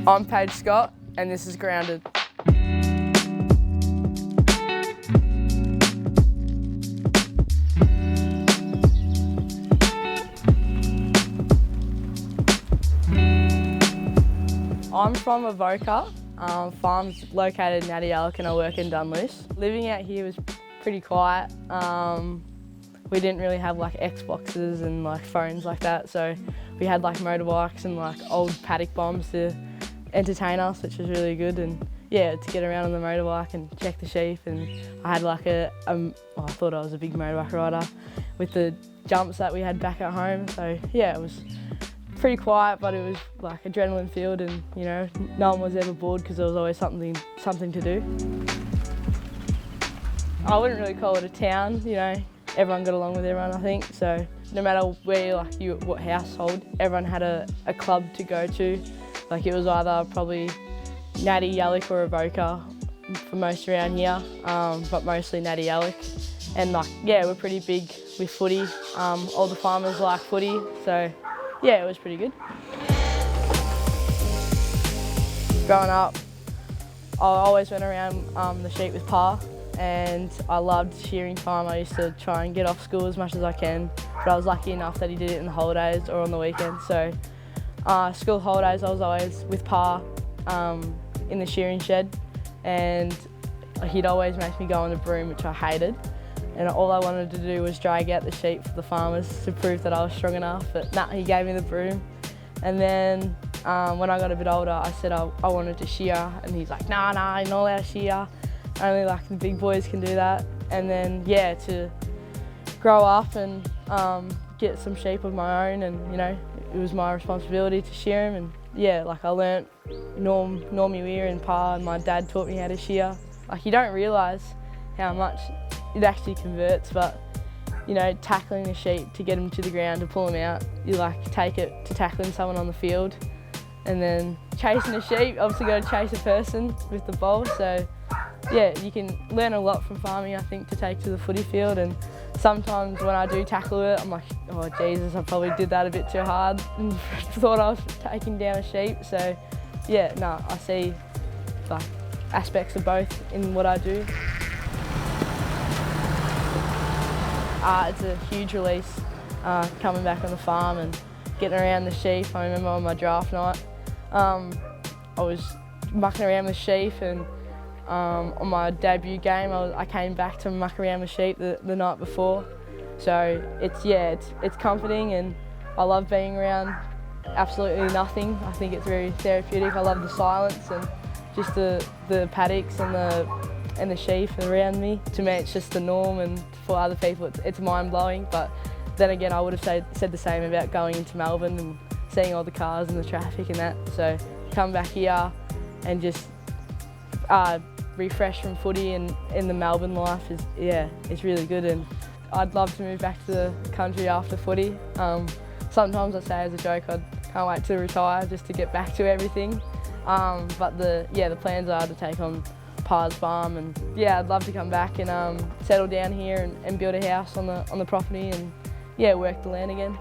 I'm Paige Scott, and this is Grounded. I'm from Avoca. Farm's located in Adialloc and I work in Dunluce. Living out here was pretty quiet. We didn't really have like Xboxes and like phones like that, so we had like motorbikes and like old paddock bombs to entertain us, which was really good. And yeah, to get around on the motorbike and check the sheep. And I had like I thought I was a big motorbike rider with the jumps that we had back at home. So yeah, it was pretty quiet, but it was like adrenaline filled, and you know, no one was ever bored because there was always something to do. I wouldn't really call it a town, you know. Everyone got along with everyone, I think. So no matter where, like what household, everyone had a club to go to. Like it was either probably Natty, Yallock or Avoca for most around here, but mostly Natty, Yallock. And like, yeah, we're pretty big with footy. All the farmers like footy, so yeah, it was pretty good. Growing up, I always went around the sheep with Pa, and I loved shearing time. I used to try and get off school as much as I can, but I was lucky enough that he did it in the holidays or on the weekends. So school holidays, I was always with Pa in the shearing shed, and he'd always make me go on the broom, which I hated. And all I wanted to do was drag out the sheep for the farmers to prove that I was strong enough. But nah, he gave me the broom. And then when I got a bit older, I said I wanted to shear, and he's like, nah, you're not allowed to shear. Only like the big boys can do that. And then yeah, to grow up and get some sheep of my own, and you know, it was my responsibility to shear them. And yeah, like I learnt Normie Weir and Pa, and my dad taught me how to shear. Like you don't realise how much it actually converts, but you know, tackling the sheep to get them to the ground, to pull them out, you like take it to tackling someone on the field. And then chasing a sheep, obviously got to chase a person with the ball. So yeah, you can learn a lot from farming, I think, to take to the footy field. And sometimes when I do tackle it, I'm like, oh Jesus, I probably did that a bit too hard and thought I was taking down a sheep. So yeah, no, I see like aspects of both in what I do. It's a huge release coming back on the farm and getting around the sheep. I remember on my draft night, I was mucking around with sheep, and on my debut game, I came back to muck around with sheep the night before. So it's comforting, and I love being around absolutely nothing. I think it's very therapeutic. I love the silence and just the paddocks and the sheep around me. To me, it's just the norm, and for other people, it's mind-blowing. But then again, I would have said the same about going into Melbourne and seeing all the cars and the traffic and that. So come back here and just refresh from footy and in the Melbourne life is really good. And I'd love to move back to the country after footy. Sometimes I say as a joke, I can't wait to retire just to get back to everything. But the plans are to take on Pa's farm, and yeah, I'd love to come back and settle down here and build a house on the property, and yeah, work the land again.